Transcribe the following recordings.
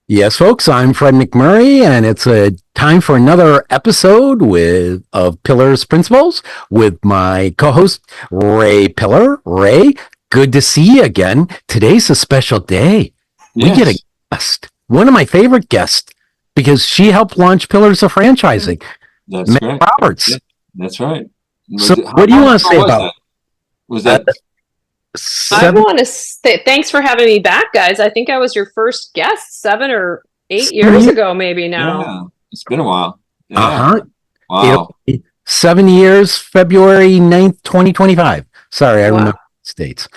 Yes, folks, I'm Fred McMurray, and it's a time for another episode of Pillars Principles with my co-host Ray Pillar. Ray, good to see you again. Today's a special day. We get a Yes, guest, one of my favorite guests, because she helped launch Pillars of Franchising, that's Meg correct. Roberts. Yeah, that's right. So, Was it, what do you how long want to ago say was about that? Was uh, that I seven, want to say thanks for having me back, guys. I think I was your first guest 7 or 8 7 years years? ago, maybe now. yeah, it's been a while. Yeah. Uh-huh. It'll Wow. be 7 years, February 9th, 2025. Sorry, I remember Wow. states.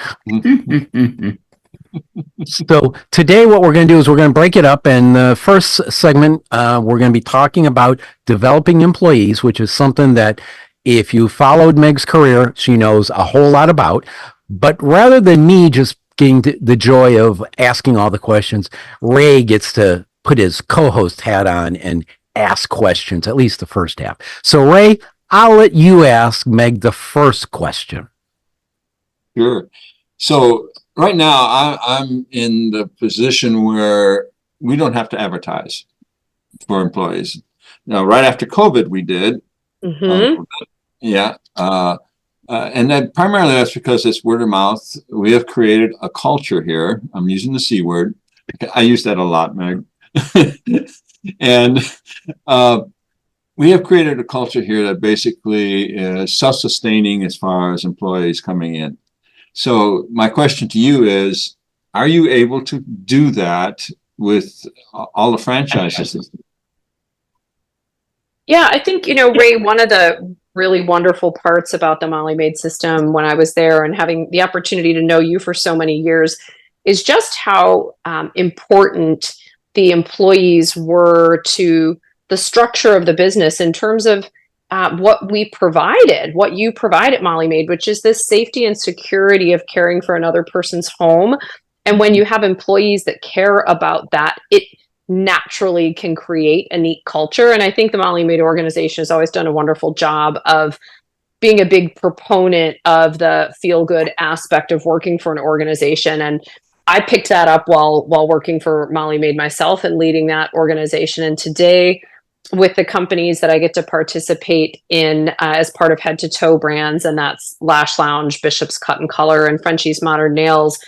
So today what we're going to do is we're going to break it up. And the first segment, we're going to be talking about developing employees, which is something that if you followed Meg's career, she knows a whole lot about. But rather than me just getting the joy of asking all the questions, Ray gets to put his co-host hat on and ask questions, at least the first half. So Ray, I'll let you ask Meg the first question. Sure. So right now I'm in the position where we don't have to advertise for employees. Now, right after COVID, we did. Uh, Hmm. yeah. And then primarily that's because it's word of mouth. We have created a culture here. I'm using the C word. I use that a lot, Meg. And uh, we have created a culture here that basically is self-sustaining as far as employees coming in. So my question to you is, are you able to do that with all the franchises? Yeah, I think, Ray, one of the really wonderful parts about the Molly Maid system when I was there and having the opportunity to know you for so many years is just how important the employees were to the structure of the business in terms of what we provided, what you provide at Molly Maid, which is this safety and security of caring for another person's home. And when you have employees that care about that, it naturally can create a neat culture. And I think the Molly Maid organization has always done a wonderful job of being a big proponent of the feel good aspect of working for an organization. And I picked that up while working for Molly Maid myself and leading that organization. And today, with the companies that I get to participate in as part of Head to Toe brands, and that's Lash Lounge, Bishop's Cut and Color, and Frenchie's Modern Nails,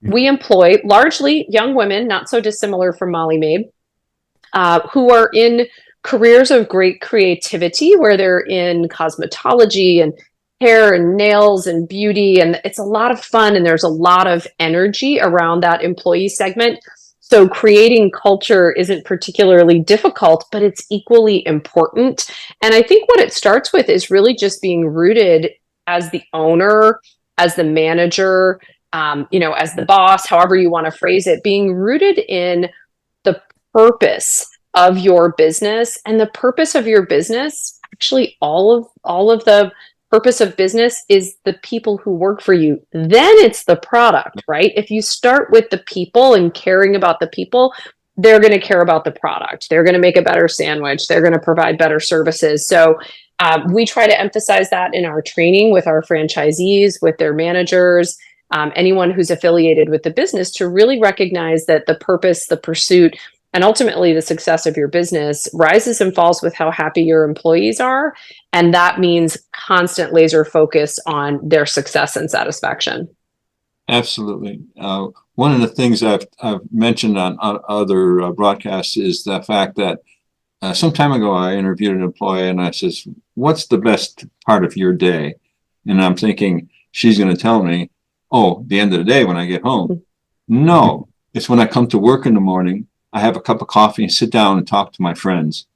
we employ largely young women, not so dissimilar from Molly Maid, who are in careers of great creativity, where they're in cosmetology and hair and nails and beauty. And it's a lot of fun, and there's a lot of energy around that employee segment. So creating culture isn't particularly difficult, but it's equally important. And I think what it starts with is really just being rooted as the owner, as the manager, as the boss, however you want to phrase it, being rooted in the purpose of your business. And the purpose of your business, actually all of the purpose of business is the people who work for you. Then it's the product, right? If you start with the people and caring about the people, they're going to care about the product. They're going to make a better sandwich. They're going to provide better services. So we try to emphasize that in our training with our franchisees, with their managers, anyone who's affiliated with the business, to really recognize that the purpose, the pursuit, and ultimately the success of your business rises and falls with how happy your employees are. And that means constant laser focus on their success and satisfaction. Absolutely. One of the things I've mentioned on other broadcasts is the fact that some time ago I interviewed an employee and I says, "What's the best part of your day?" And I'm thinking she's going to tell me, "Oh, the end of the day when I get home." No, it's when I come to work in the morning. I have a cup of coffee and sit down and talk to my friends.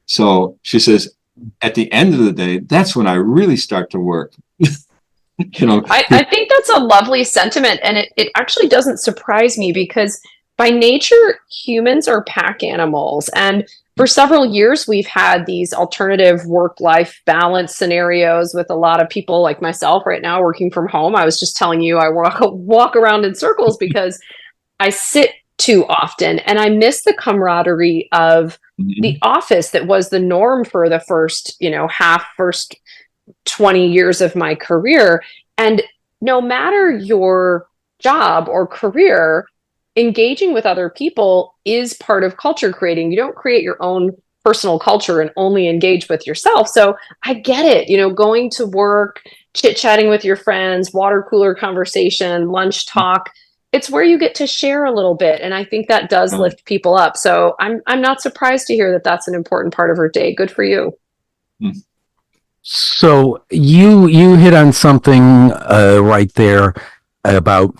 So she says, at the end of the day, that's when I really start to work. you know, I think that's a lovely sentiment. And it actually doesn't surprise me because by nature, humans are pack animals. And for several years, we've had these alternative work-life balance scenarios with a lot of people like myself right now working from home. I was just telling you, I walk around in circles because I sit too often and I miss the camaraderie of the office that was the norm for the first 20 years of my career. And no matter your job or career, engaging with other people is part of culture creating. You don't create your own personal culture and only engage with yourself. So I get it, going to work, chit-chatting with your friends, water cooler conversation, lunch talk. It's where you get to share a little bit. And I think that does lift people up. So I'm not surprised to hear that that's an important part of her day. Good for you. So you hit on something right there about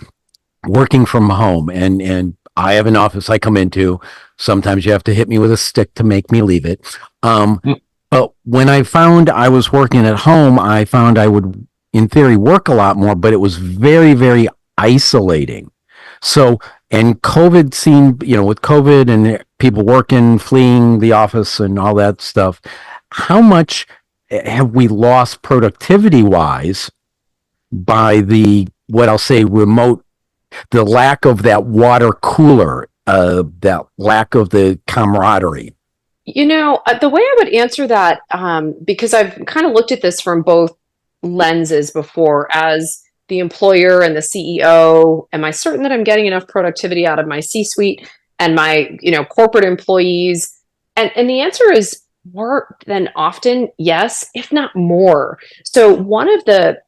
working from home, and I have an office I come into. Sometimes you have to hit me with a stick to make me leave it. But when I found I was working at home, I found I would, in theory, work a lot more, but it was very, very isolating. So, and COVID seemed, with COVID and people working, fleeing the office and all that stuff, how much have we lost productivity wise by what I'll say, the lack of that water cooler, that lack of the camaraderie? The way I would answer that, because I've kind of looked at this from both lenses before, as the employer and the CEO, am I certain that I'm getting enough productivity out of my C-suite and my, corporate employees? And the answer is more than often, yes, if not more. So one of the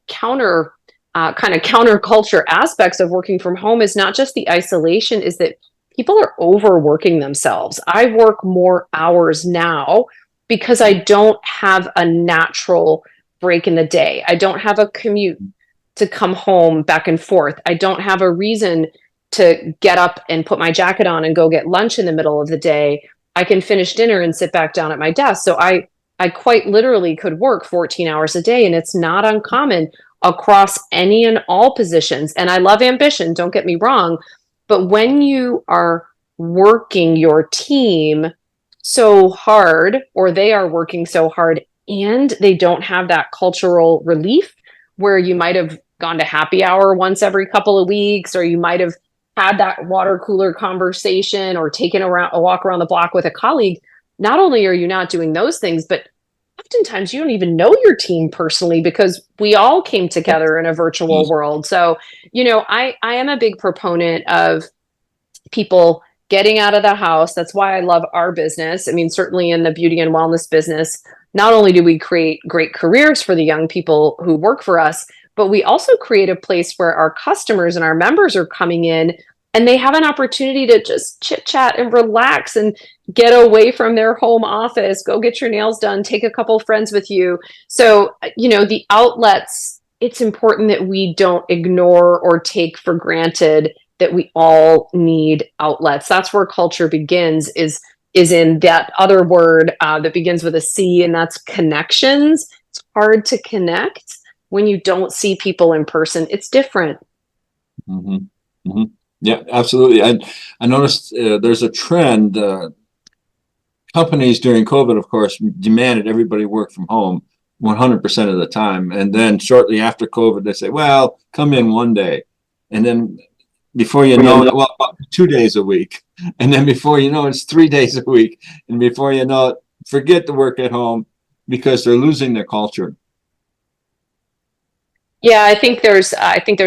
counterculture aspects of working from home is not just the isolation, is that people are overworking themselves. I work more hours now because I don't have a natural break in the day. I don't have a commute to come home back and forth. I don't have a reason to get up and put my jacket on and go get lunch in the middle of the day. I can finish dinner and sit back down at my desk. So I quite literally could work 14 hours a day, and it's not uncommon across any and all positions. And I love ambition, don't get me wrong. But when you are working your team so hard, or they are working so hard, and they don't have that cultural relief where you might have gone to happy hour once every couple of weeks, or you might have had that water cooler conversation or taken a walk around the block with a colleague, not only are you not doing those things, but oftentimes you don't even know your team personally because we all came together in a virtual world. So, I am a big proponent of people getting out of the house. That's why I love our business. I mean, certainly in the beauty and wellness business, not only do we create great careers for the young people who work for us, but we also create a place where our customers and our members are coming in and they have an opportunity to just chit chat and relax and get away from their home office, go get your nails done, take a couple friends with you. So, the outlets, it's important that we don't ignore or take for granted that we all need outlets. That's where culture begins, is in that other word that begins with a C, and that's connections. It's hard to connect when you don't see people in person. It's different. Yeah, absolutely. I noticed there's a trend. Companies during COVID, of course, demanded everybody work from home 100% of the time. And then shortly after COVID, they say, well, come in one day. And then before you know it, well, 2 days a week. And then before you know it, it's 3 days a week. And before you know it, forget the work at home because they're losing their culture. Yeah, I think there's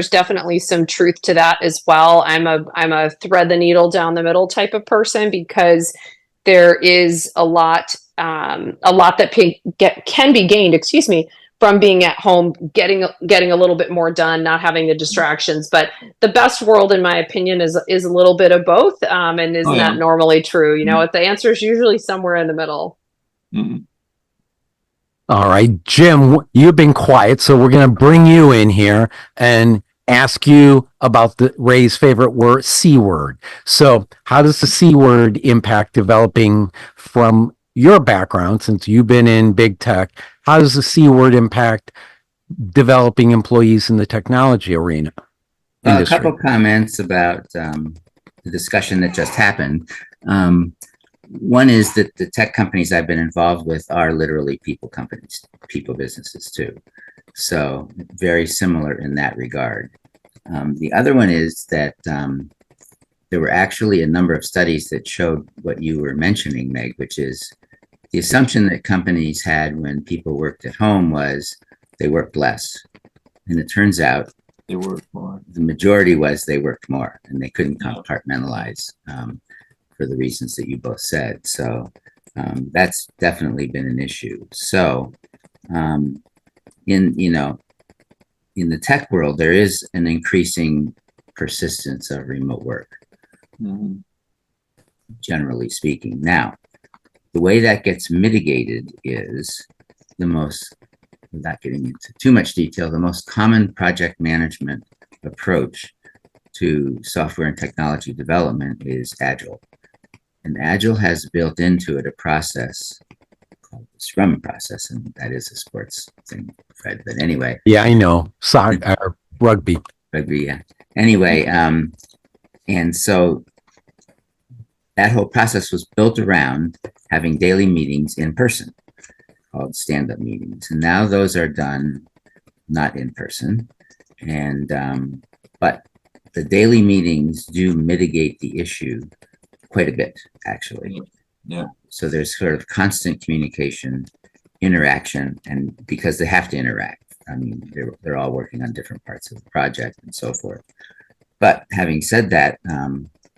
definitely some truth to that as well. I'm a thread the needle down the middle type of person, because there is a lot that can be gained, from being at home, getting a little bit more done, not having the distractions. But the best world, in my opinion, is a little bit of both. And isn't that normally true? The answer is usually somewhere in the middle. Mm-hmm. All right, Jim, you've been quiet, so we're going to bring you in here and ask you about Ray's favorite word, C word. So how does the C word impact developing from your background, since you've been in big tech? How does the C word impact developing employees in the technology arena? A couple comments about the discussion that just happened. One is that the tech companies I've been involved with are literally people companies, people businesses too. So very similar in that regard. The other one is that there were actually a number of studies that showed what you were mentioning, Meg, which is the assumption that companies had when people worked at home was they worked less. And it turns out They work more. The majority was they worked more and they couldn't Yeah. compartmentalize for the reasons that you both said. So that's definitely been an issue. So in the tech world, there is an increasing persistence of remote work, Mhm. generally speaking. Now, the way that gets mitigated is without getting into too much detail, the most common project management approach to software and technology development is Agile. And Agile has built into it a process called the Scrum process, and that is a sports thing, Fred. But anyway. Yeah, I know. Soccer, rugby. Yeah. Anyway, and so that whole process was built around having daily meetings in person called stand-up meetings. And now those are done not in person. And but the daily meetings do mitigate the issue quite a bit, actually. Yeah. So there's sort of constant communication, interaction, and because they have to interact. I mean, they're all working on different parts of the project and so forth. But having said that,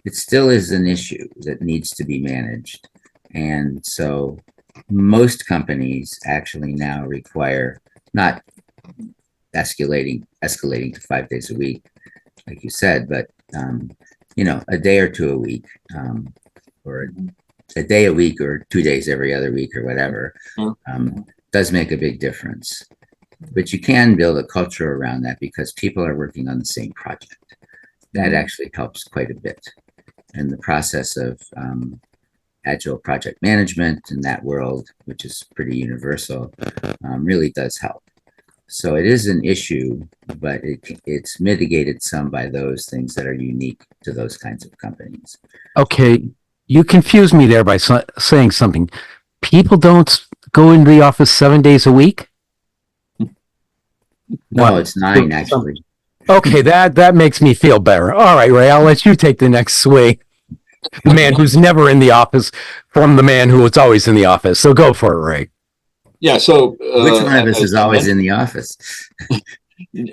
it still is an issue that needs to be managed. And so most companies actually now require not escalating to 5 days a week, like you said, but a day or two a week, or a day a week, or 2 days every other week, or whatever, does make a big difference. But you can build a culture around that because people are working on the same project. That actually helps quite a bit. And the process of agile project management in that world, which is pretty universal, really does help. So it is an issue, but it's mitigated some by those things that are unique to those kinds of companies. Okay, you confused me there by saying something. People don't go into the office 7 days a week? No, it's 9 actually. Okay, that makes me feel better. All right, Ray, I'll let you take the next swing. The man who's never in the office from the man who is always in the office. So go for it, Ray. Yeah. So which one of us is always in the office?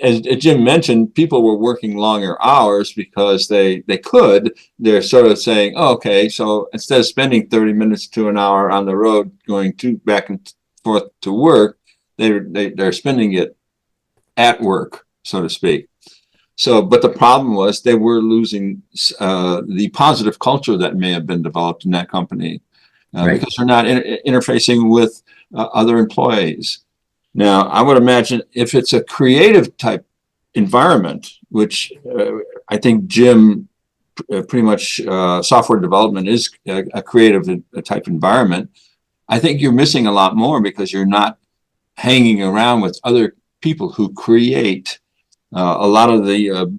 As Jim mentioned, people were working longer hours because they could. They're sort of saying, oh, okay, so instead of spending 30 minutes to an hour on the road going back and forth to work, they're spending it at work, so to speak. So, but the problem was they were losing the positive culture that may have been developed in that company Right. because they're not interfacing with other employees. Now, I would imagine if it's a creative type environment, which I think Jim pretty much software development is a creative type environment, I think you're missing a lot more because you're not hanging around with other people who create. A lot of the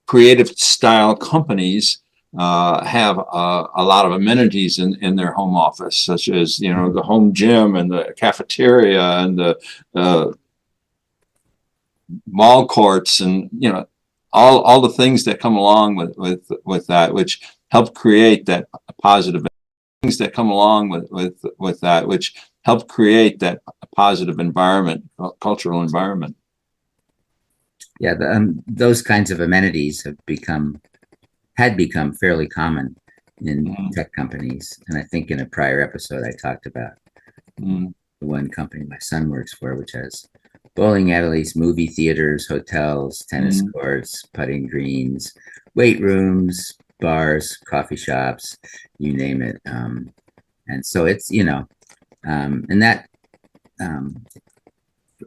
creative style companies have a lot of amenities in their home office, such as, the home gym and the cafeteria and the mall courts and, all the things that come along with that, which help create that positive things that come along with that, which help create that positive environment, cultural environment. Yeah, those kinds of amenities had become fairly common in tech companies. And I think in a prior episode, I talked about the one company my son works for, which has bowling alleys, movie theaters, hotels, tennis courts, putting greens, weight rooms, bars, coffee shops, you name it. And so it's,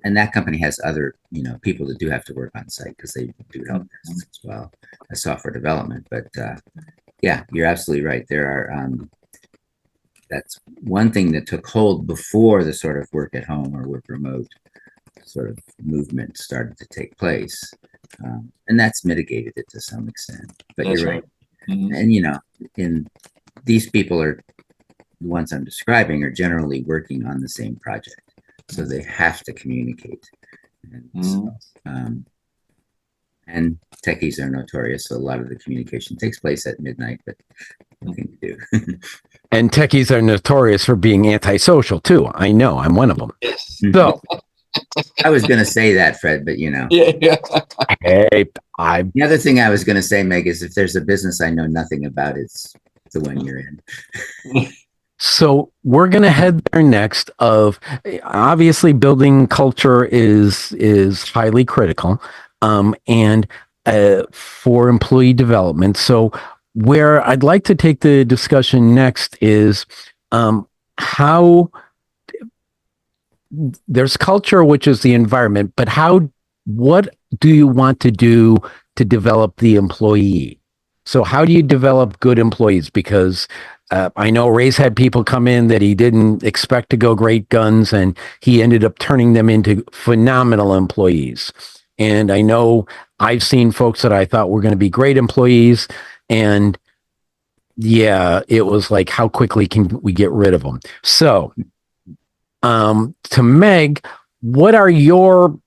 and that company has other, people that do have to work on site because they do help as well as software development. But yeah, you're absolutely right. There are, that's one thing that took hold before the sort of work at home or work remote sort of movement started to take place. And that's mitigated it to some extent. But That's you're right. Mm-hmm. And these people are the ones I'm describing are generally working on the same project. So they have to communicate. And techies are notorious. So a lot of the communication takes place at midnight, but nothing to do. And techies are notorious for being antisocial too. I know, I'm one of them. Yes. I was going to say that, Fred, but you know. Yeah. Hey, The other thing I was going to say, Meg, is if there's a business I know nothing about, it's the one you're in. so we're going to head there next. Of obviously, building culture is highly critical, and for employee development. So where I'd like to take the discussion next is how there's culture, which is the environment, but what do you want to do to develop the employee? So how do you develop good employees? Because I know Ray's had people come in that he didn't expect to go great guns, and he ended up turning them into phenomenal employees. And I know I've seen folks that I thought were going to be great employees, and yeah, it was like, how quickly can we get rid of them? So to Meg, what are your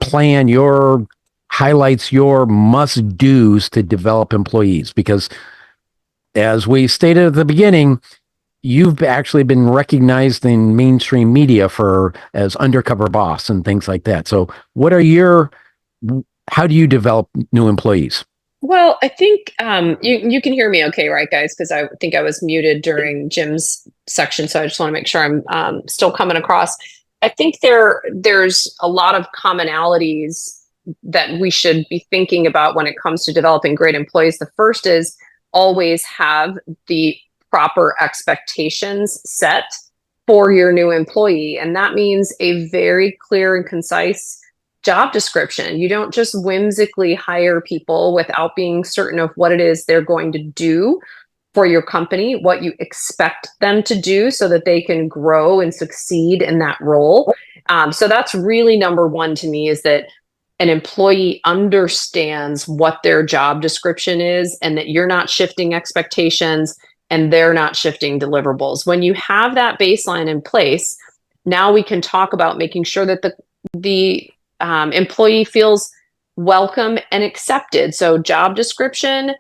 plan, your highlights, your must-dos to develop employees? Because as we stated at the beginning, you've actually been recognized in mainstream media as undercover boss and things like that. So how do you develop new employees? Well, I think you can hear me okay, right, guys? Because I think I was muted during Jim's section, so I just want to make sure I'm still coming across. I think there's a lot of commonalities that we should be thinking about when it comes to developing great employees. The first is always have the proper expectations set for your new employee, and that means a very clear and concise job description. You don't just whimsically hire people without being certain of what it is they're going to do for your company, what you expect them to do so that they can grow and succeed in that role. So that's really number one to me, is that an employee understands what their job description is, and that you're not shifting expectations and they're not shifting deliverables. When you have that baseline in place, now we can talk about making sure that the employee feels welcome and accepted. So job description,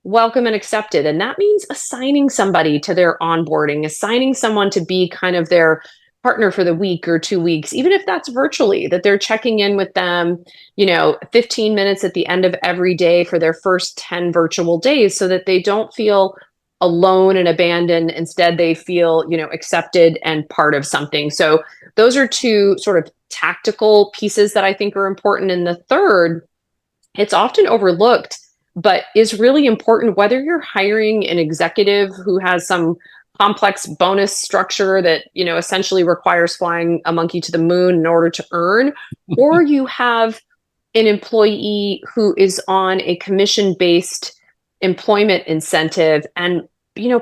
welcome and accepted. And that means assigning somebody to their onboarding, assigning someone to be kind of their partner for the week or 2 weeks, even if that's virtually, that they're checking in with them, 15 minutes at the end of every day for their first 10 virtual days, so that they don't feel alone and abandoned. Instead, they feel, accepted and part of something. So those are two sort of tactical pieces that I think are important. And the third, it's often overlooked, but is really important, whether you're hiring an executive who has some complex bonus structure that, essentially requires flying a monkey to the moon in order to earn, or you have an employee who is on a commission-based employment incentive, and,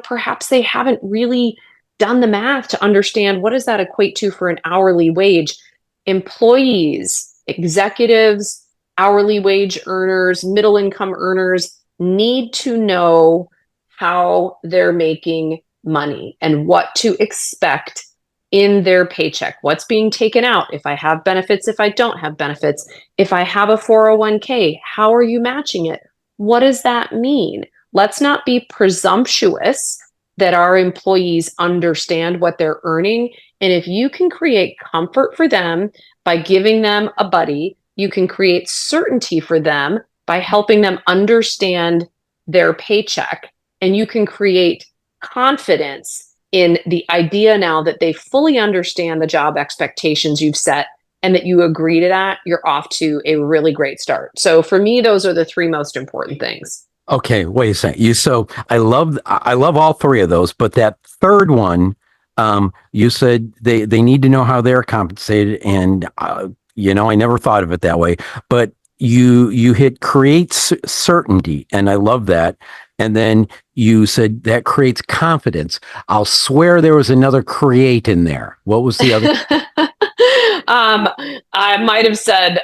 perhaps they haven't really done the math to understand what does that equate to for an hourly wage. Employees, executives, hourly wage earners, middle income earners need to know how they're making money and what to expect in their paycheck. What's being taken out? If I have benefits, if I don't have benefits, if I have a 401k, how are you matching it? What does that mean? Let's not be presumptuous that our employees understand what they're earning. And if you can create comfort for them by giving them a buddy, you can create certainty for them by helping them understand their paycheck, and you can create confidence in the idea now that they fully understand the job expectations you've set and that you agree to that, you're off to a really great start. So for me, those are the three most important things. Okay, wait a second. So I love all three of those, but that third one, you said they need to know how they're compensated, and I never thought of it that way. But you hit create certainty, and I love that. And then you said that creates confidence. I'll swear there was another create in there. What was the other? I might have said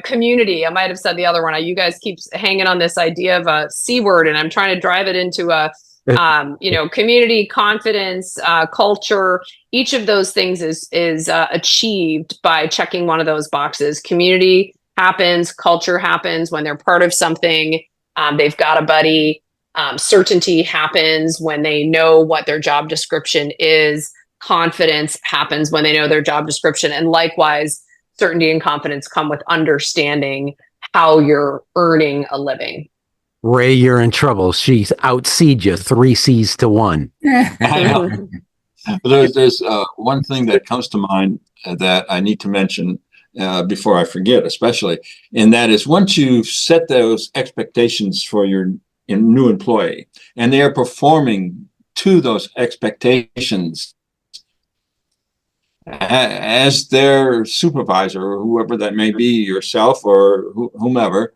community. I might have said the other one. You guys keep hanging on this idea of a C word, and I'm trying to drive it into a, community, confidence, culture. Each of those things is achieved by checking one of those boxes. Community happens, culture happens when they're part of something. They've got a buddy. Certainty happens when they know what their job description is. confidence happens when they know their job description. And likewise, certainty and confidence come with understanding how you're earning a living. Ray, you're in trouble. She's outseed you 3 C's to 1. I know. There's one thing that comes to mind that I need to mention before I forget, especially, and that is once you set those expectations for your new employee and they are performing to those expectations as their supervisor or whoever that may be, yourself or whomever,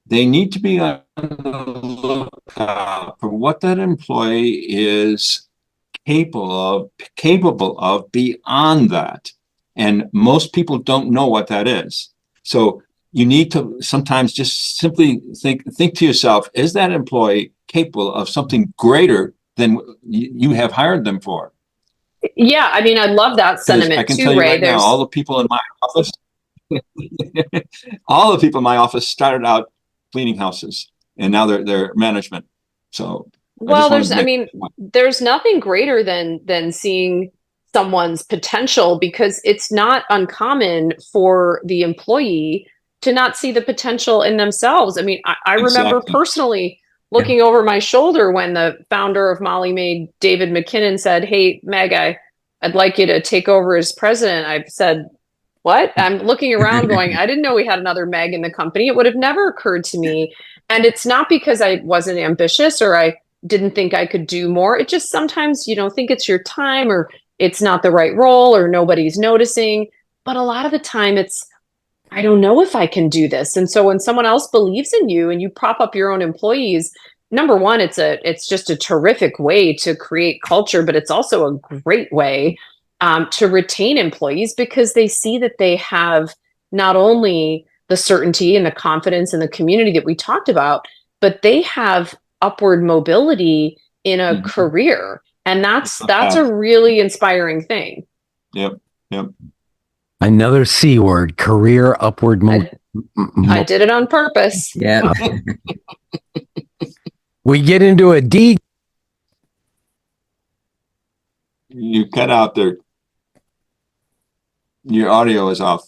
they need to be on the lookout for what that employee is capable of beyond that. And most people don't know what that is. So you need to sometimes just simply think to yourself, is that employee capable of something greater than you have hired them for? Yeah, I mean, I love that sentiment I can too, tell you Ray. right now, all the people in my office, all the people in my office started out cleaning houses, and now they're management. So, well, there's nothing greater than seeing someone's potential, because it's not uncommon for the employee to not see the potential in themselves. I mean, I remember personally looking over my shoulder when the founder of Molly Maid, David McKinnon, said, "Hey, Meg, I'd like you to take over as president." I said, "What?" I'm looking around going, I didn't know we had another Meg in the company. It would have never occurred to me. And it's not because I wasn't ambitious or I didn't think I could do more. It just sometimes you don't think it's your time, or it's not the right role, or nobody's noticing. But a lot of the time it's, I don't know if I can do this. And so when someone else believes in you and you prop up your own employees, number one, it's just a terrific way to create culture, but it's also a great way to retain employees, because they see that they have not only the certainty and the confidence and the community that we talked about, but they have upward mobility in a career. And that's a really inspiring thing. Yep. Another C word, career upward I did it on purpose. Yeah. We get into a D. You cut out there. Your audio is off.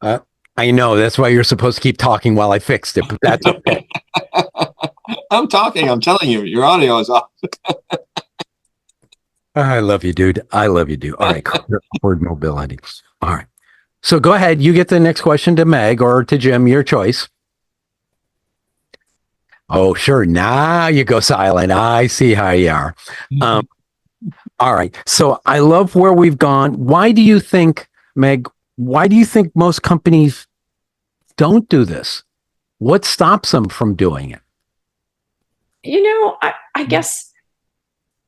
I know, that's why you're supposed to keep talking while I fixed it, but that's okay. I'm talking. I'm telling you, your audio is off. I love you, dude. I love you, dude. All right, career upward mobility. All right. So go ahead. You get the next question to Meg or to Jim, your choice. Oh, sure. Now you go silent. I see how you are. All right. So I love where we've gone. Why do you think, Meg, most companies don't do this? What stops them from doing it? I guess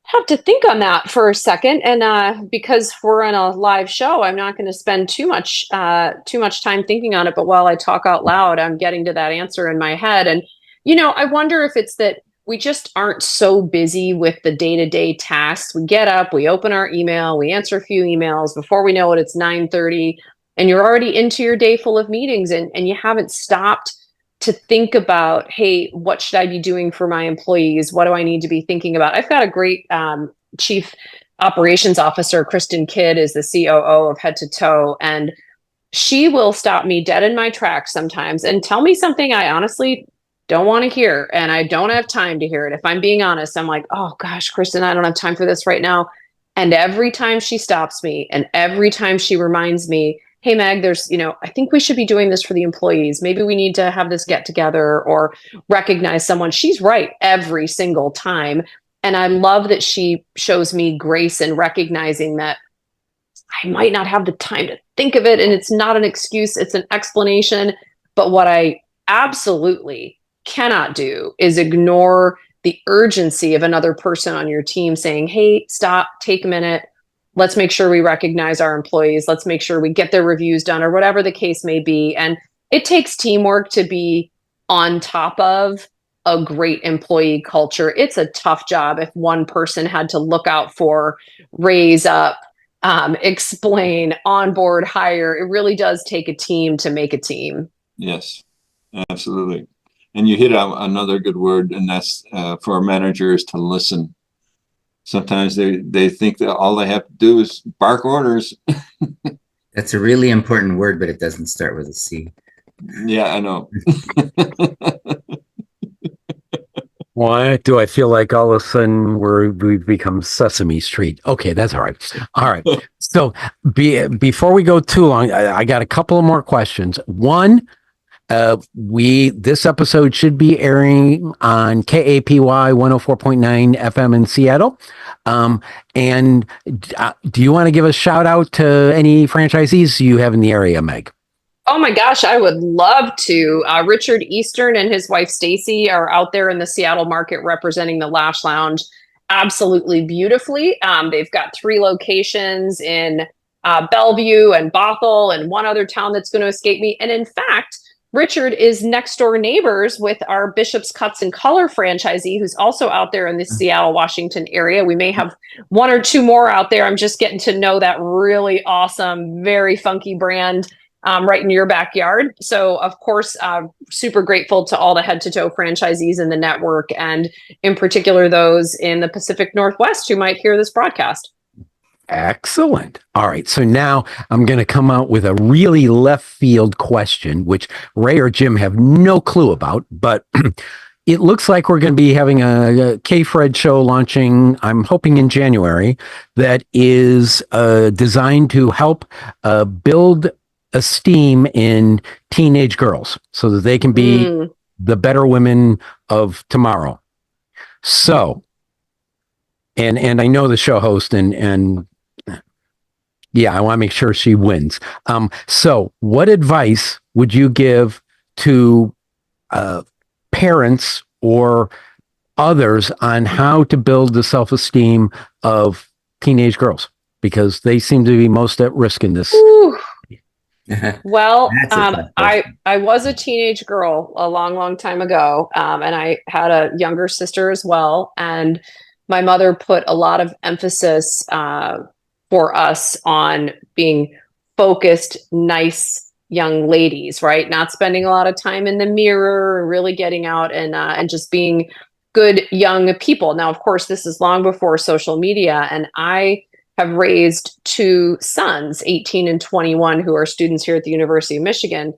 I have to think on that for a second. And because we're on a live show, I'm not going to spend too much time thinking on it. But while I talk out loud, I'm getting to that answer in my head. And, I wonder if it's that we just aren't so busy with the day-to-day tasks. We get up, we open our email, we answer a few emails. Before we know it, it's 9:30 and you're already into your day full of meetings, and you haven't stopped to think about, hey, what should I be doing for my employees? What do I need to be thinking about? I've got a great chief operations officer. Kristen Kidd is the COO of Head to Toe, and she will stop me dead in my tracks sometimes and tell me something I honestly don't want to hear, and I don't have time to hear it. If I'm being honest, I'm like, oh gosh, Kristen, I don't have time for this right now. And every time she stops me and every time she reminds me, hey, Meg, I think we should be doing this for the employees. Maybe we need to have this get together or recognize someone. She's right every single time. And I love that she shows me grace in recognizing that I might not have the time to think of it. And it's not an excuse, it's an explanation. But what I absolutely cannot do is ignore the urgency of another person on your team saying, hey, stop, take a minute. Let's make sure we recognize our employees. Let's make sure we get their reviews done, or whatever the case may be. And it takes teamwork to be on top of a great employee culture. It's a tough job if one person had to look out for, raise up, explain, onboard, hire. It really does take a team to make a team. Yes, absolutely. And you hit on another good word, and that's for managers to listen. Sometimes they think that all they have to do is bark orders. That's a really important word, but it doesn't start with a C. Yeah, I know. Why do I feel like all of a sudden we've become Sesame Street? Okay, that's all right. All right. So before we go too long, I got a couple of more questions. One, this episode should be airing on KAPY 104.9 FM in Seattle. And do you want to give a shout out to any franchisees you have in the area, Meg? Oh my gosh, I would love to. Richard Eastern and his wife Stacy are out there in the Seattle market representing the Lash Lounge absolutely beautifully. They've got 3 locations in Bellevue and Bothell and one other town that's going to escape me. And in fact, Richard is next door neighbors with our Bishop's Cuts and Color franchisee, who's also out there in the Seattle, Washington area. We may have 1 or 2 more out there. I'm just getting to know that really awesome, very funky brand right in your backyard. So, of course, super grateful to all the head-to-toe franchisees in the network, and in particular those in the Pacific Northwest who might hear this broadcast. Excellent. All right. So now I'm going to come out with a really left field question, which Ray or Jim have no clue about, but it looks like we're going to be having a KPHRED show launching, I'm hoping in January, that is designed to help build esteem in teenage girls so that they can be the better women of tomorrow. So, and I know the show host and yeah, I want to make sure she wins. So what advice would you give to parents or others on how to build the self-esteem of teenage girls? Because they seem to be most at risk in this. Well, I was a teenage girl a long time ago, and I had a younger sister as well. And my mother put a lot of emphasis for us on being focused, nice young ladies, right? Not spending a lot of time in the mirror, really getting out and just being good young people. Now, of course, this is long before social media, and I have raised 2 sons, 18 and 21, who are students here at the University of Michigan.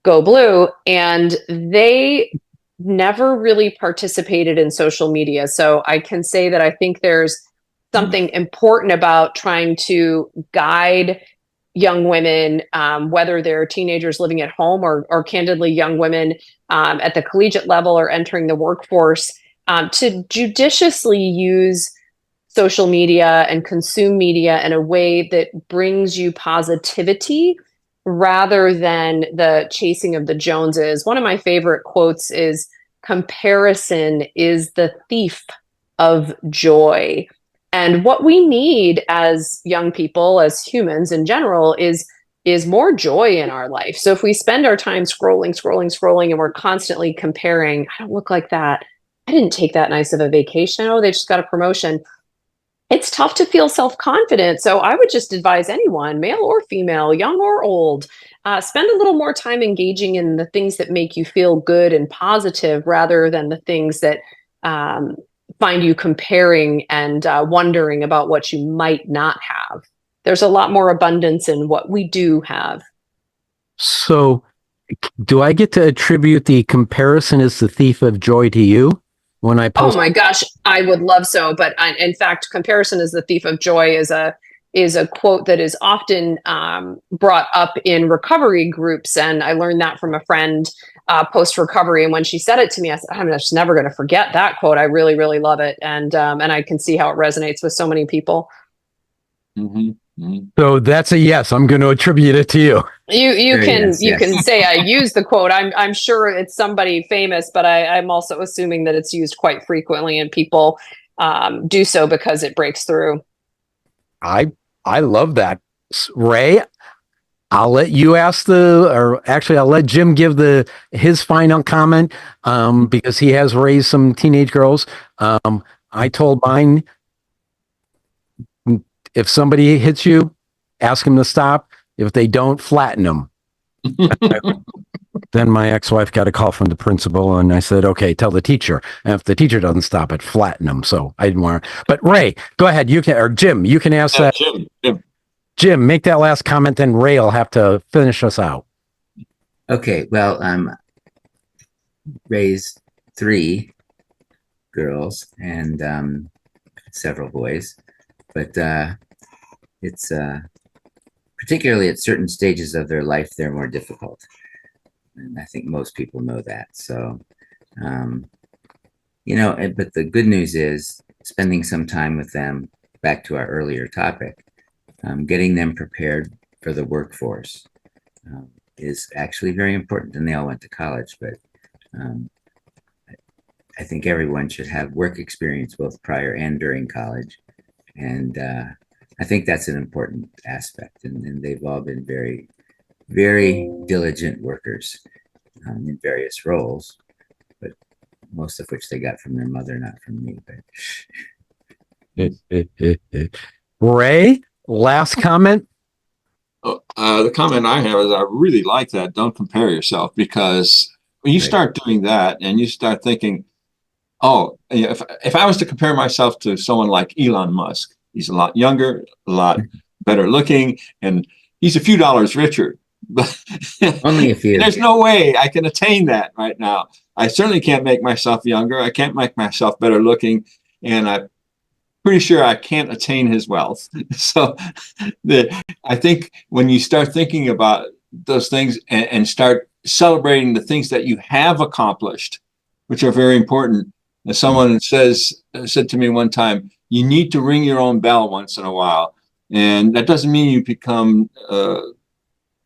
Go Blue. And they never really participated in social media. So I can say that I think there's something important about trying to guide young women, whether they're teenagers living at home or candidly young women at the collegiate level or entering the workforce, to judiciously use social media and consume media in a way that brings you positivity rather than the chasing of the Joneses. One of my favorite quotes is, "Comparison is the thief of joy." And what we need as young people, as humans in general, is more joy in our life. So if we spend our time scrolling, and we're constantly comparing, I don't look like that, I didn't take that nice of a vacation, oh, they just got a promotion. It's tough to feel self-confident. So I would just advise anyone, male or female, young or old, spend a little more time engaging in the things that make you feel good and positive rather than the things that find you comparing and wondering about what you might not have. There's a lot more abundance in what we do have. So do I get to attribute the comparison is the thief of joy to you? When I post. Oh my gosh, I would love so. But in fact, comparison is the thief of joy is a quote that is often brought up in recovery groups. And I learned that from a friend post recovery. And when she said it to me, I said, I'm just never going to forget that quote. I really, really love it. And I can see how it resonates with so many people. Mm-hmm. Mm-hmm. So that's a yes. I'm going to attribute it to you. You can say I use the quote. I'm sure it's somebody famous, but I'm also assuming that it's used quite frequently, and people do so because it breaks through. I love that, Ray. I'll let you ask I'll let Jim give his final comment because he has raised some teenage girls. I told mine, if somebody hits you, ask them to stop. If they don't, flatten them. Then my ex-wife got a call from the principal, and I said, okay, tell the teacher. And if the teacher doesn't stop it, flatten them. So I didn't want to. But Ray, go ahead. You can, or Jim, you can ask that. Jim, make that last comment, then Ray will have to finish us out. Okay, well, raised 3 girls and several boys, but it's particularly at certain stages of their life, they're more difficult. And I think most people know that. So, you know, but the good news is spending some time with them, back to our earlier topic, getting them prepared for the workforce is actually very important. And they all went to college, but I think everyone should have work experience both prior and during college. And I think that's an important aspect. And they've all been very, very diligent workers in various roles, but most of which they got from their mother, not from me. But Ray, last comment. The comment I have is I really like that. Don't compare yourself, because when you start doing that and you start thinking, oh, if I was to compare myself to someone like Elon Musk, he's a lot younger, a lot better looking, and he's a few dollars richer. But only a few. There's no way I can attain that right now. I certainly can't make myself younger. I can't make myself better looking, and I'm pretty sure I can't attain his wealth. So I think when you start thinking about those things and start celebrating the things that you have accomplished, which are very important. As someone said to me one time, you need to ring your own bell once in a while. And that doesn't mean you become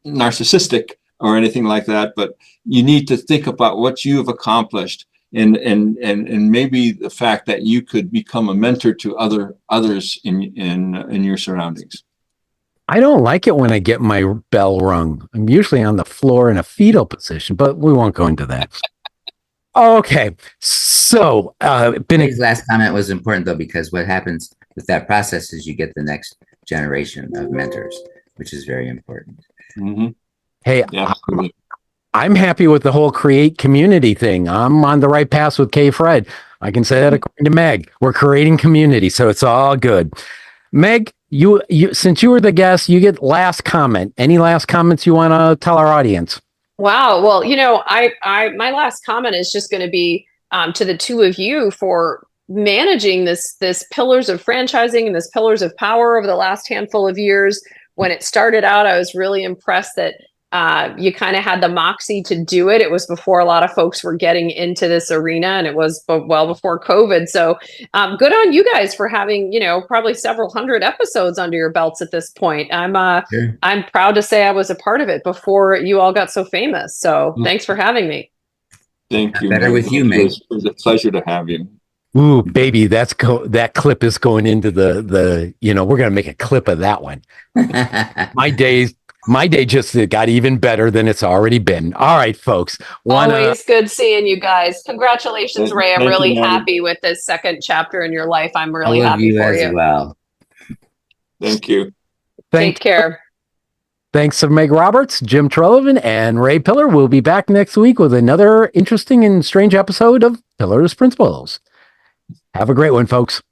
narcissistic or anything like that, but you need to think about what you have accomplished, and maybe the fact that you could become a mentor to others in your surroundings. I don't like it when I get my bell rung. I'm usually on the floor in a fetal position, but we won't go into that. Okay, so His last comment was important though, because what happens with that process is you get the next generation of mentors, which is very important. Mm-hmm. Hey, yeah, I'm happy with the whole create community thing. I'm on the right path with KPHRED. I can say that according to Meg. We're creating community, so it's all good. Meg, you since you were the guest, you get last comment. Any last comments you want to tell our audience? Wow. Well, you know, my last comment is just going to be to the two of you for managing this pillars of franchising and this pillars of power over the last handful of years. When it started out, I was really impressed that you kind of had the moxie to do it. It was before a lot of folks were getting into this arena, and it was well before COVID. So good on you guys for having, you know, probably several hundred episodes under your belts at this point. I'm proud to say I was a part of it before you all got so famous. So thanks for having me. Thank you. Better with you, Maid. It was a pleasure to have you. Ooh, baby, that clip is going into the you know, we're going to make a clip of that one. My day just got even better than it's already been. All right, folks. Always good seeing you guys. Congratulations, Ray. I'm really happy with this second chapter in your life. I'm really happy for you. Well. Thank you. Take care. Thanks to Meg Roberts, Jim Treleaven, and Ray Pillar. We'll be back next week with another interesting and strange episode of Pillars Principles. Have a great one, folks.